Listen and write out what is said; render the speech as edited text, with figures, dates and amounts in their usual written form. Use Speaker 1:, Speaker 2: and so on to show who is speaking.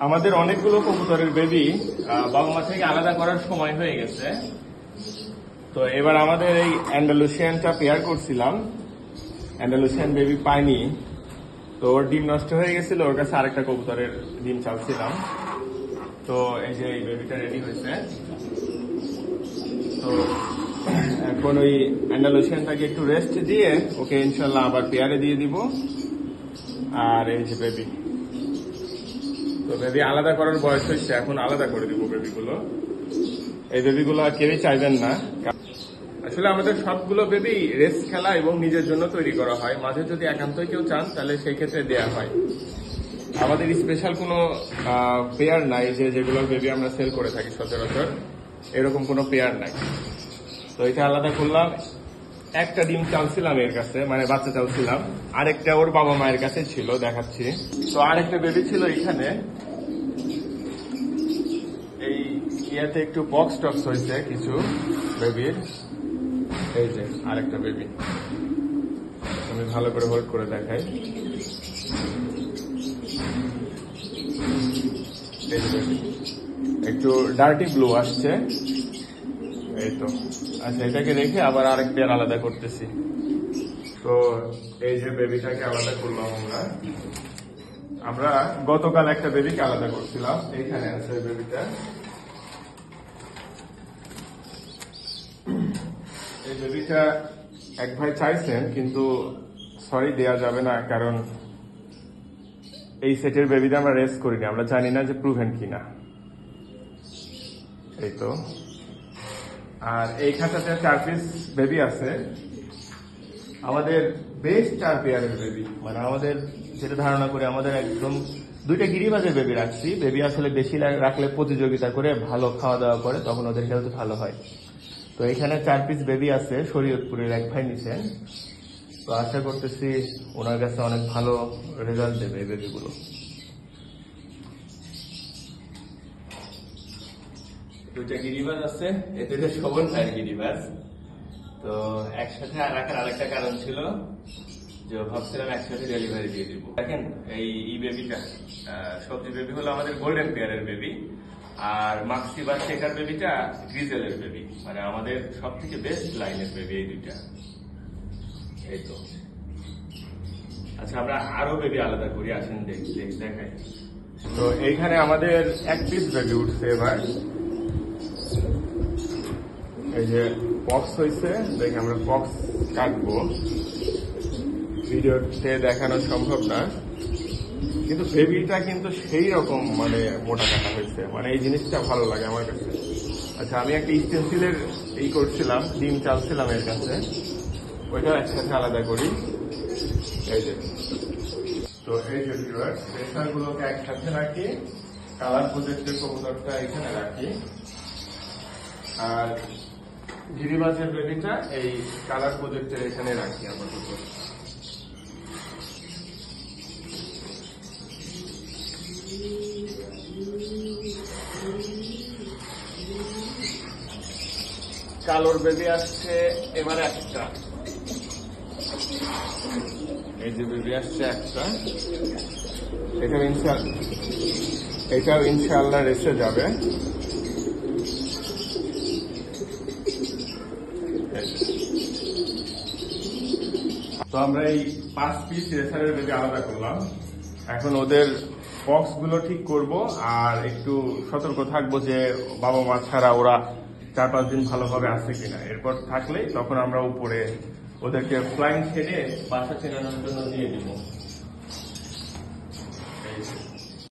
Speaker 1: আমাদের অনেকগুলো কবুতরের বেবি বাবা মা থেকে আলাদা করার সময় হয়ে গেছে। তো এবার আমাদের এই অ্যান্ডালুসিয়ানটা পেয়ার করছিলাম, অ্যান্ডালুসিয়ান বেবি পাইনি, তো ওর ডিম নষ্ট হয়ে গেছিল, ওর কাছে আরেকটা কবুতরের ডিম চালছিলাম। তো এই যে এই বেবিটা রেডি হয়েছে। তো এখন ওই অ্যান্ডালুসিয়ানটাকে একটু রেস্ট দিয়ে ওকে ইনশাল্লাহ আবার পেয়ারে দিয়ে দিব। আর এই যে বেবি, তো বেবি আলাদা করার বয়স হয়েছে, এখন আলাদা করে দিব বেবিগুলো। এই বেবিগুলো আর কেউই চাইবেন না। আসলে আমাদের সবগুলো বেবি রেস খেলা এবং নিজের জন্য তৈরি করা হয়, মাঝে যদি একান্তই কেউ চান তাহলে সেই ক্ষেত্রে দেয়া হয়। আমাদের স্পেশাল কোনো পেয়ার নাই যে যেগুলো বেবি আমরা সেল করে থাকি সচরাচর, এরকম কোনো পেয়ার নাই। তো এটা আলাদা করলাম। একটা ডিম চালছিলাম এর কাছে, মানে বাচ্চা চালছিলাম, আরেকটা ওর বাবা মায়ের কাছে ছিল, দেখাচ্ছি। তো আরেকটা বেবি ছিল এখানে, এই ইয়াতে একটু বক্স টক্স হয়েছে কিছু বেবির। এই যে আরেকটা বেবি, আমি ভালো করে হোল্ড করে দেখাই। এই যে বেবি একটু ডার্টি ব্লু আসছে, এই তো। আচ্ছা, এটাকে রেখে আবার আরেক পেয়ার আলাদা করতেছি। তো এই যে বেবিটাকে আলাদা করলাম আমরা গতকাল একটা বেবিকে আলাদা করছিলাম, এইখানে আছে বেবিটা। এই বেবিটা এক ভাই চাইছেন, কিন্তু সরি দেয়া যাবে না, কারণ এই সেটের বেবিটা আমরা রেস করিনি, আমরা জানি না যে প্রুভেন কিনা। এই তো। আর এই খাঁচাতে 4 পিস বেবি আছে, আমাদের বেশ 4 পেয়ারের বেবি। মানে আমাদের যেটা ধারণা করে, আমাদের একদম 2টা গিরিবাজের বেবি রাখছি। বেবি আসলে বেশি রাখলে প্রতিযোগিতা করে ভালো খাওয়া দাওয়া করে, তখন ওদের হেলথ ভালো হয়। তো এখানে 4 পিস বেবি আছে, শরীয়তপুরের এক ভাই নিছেন। তো আশা করতেছি ওনার কাছে অনেক ভালো রেজাল্ট দেবে এই বেবিগুলো। দুইটা গিরিবাজ আছে, এতে শোভন ভাইয়ের গিরিবাজ। তো একসাথে রাখার আরেকটা কারণ ছিল যে ভাবছিলাম একসাথে ডেলিভারি দিয়ে দিব। দেখেন এই বেবিটা, সবজি বেবি হলো আমাদের গোল্ডেন পেয়ারের বেবি, আর মাক্সি বা শেখার বেবিটা গ্রিজেলের বেবি। মানে আমাদের সব থেকে বেস্ট লাইনের বেবি এই দুইটা। এই তো। আচ্ছা, আমরা আরো বেবি আলাদা করি, আসেন দেখাই। তো এইখানে আমাদের 1 পিস বেবি উঠছে এবার। এই যে পক্স হয়েছে, দেখে আমরা পক্স কাটবো, ভিডিওতে দেখানো সম্ভব না, কিন্তু বেবিটা কিন্তু সেই রকম মানে মোটা কাটা হয়েছে। মানে এই জিনিসটা ভালো লাগে আমার কাছে। আচ্ছা, আমি একটা স্টেন্সিলের করছিলাম, ডিম চালছিলাম এর কাছে, ওইটা একসাথে আলাদা করি। এই যে, তো এই যে প্রেসার গুলোকে একসাথে রাখি, কালার প্রজেক্টের কবুতরটা এখানে রাখি, আর গিরিবাজের বেবিটা এই কালার প্রজেক্টের এখানে রাখি আপাতত। কালোর বেবি আসছে এবার একটা, এই যে বেবি আসছে একটা, এটাও ইনশাআল্লাহ রেসে যাবে। তো আমরা এই 5 পিস রেসারের বেবি আলাদা করলাম। এখন ওদের বক্স গুলো ঠিক করব, আর একটু সতর্ক থাকবো যে বাবা মা ছাড়া ওরা 4-5 দিন ভালোভাবে আসছে কিনা। এরপর থাকলে তখন আমরা উপরে ওদেরকে ফ্লাইং ছেড়ে বাসা চেনানোর জন্য দিয়ে দিব।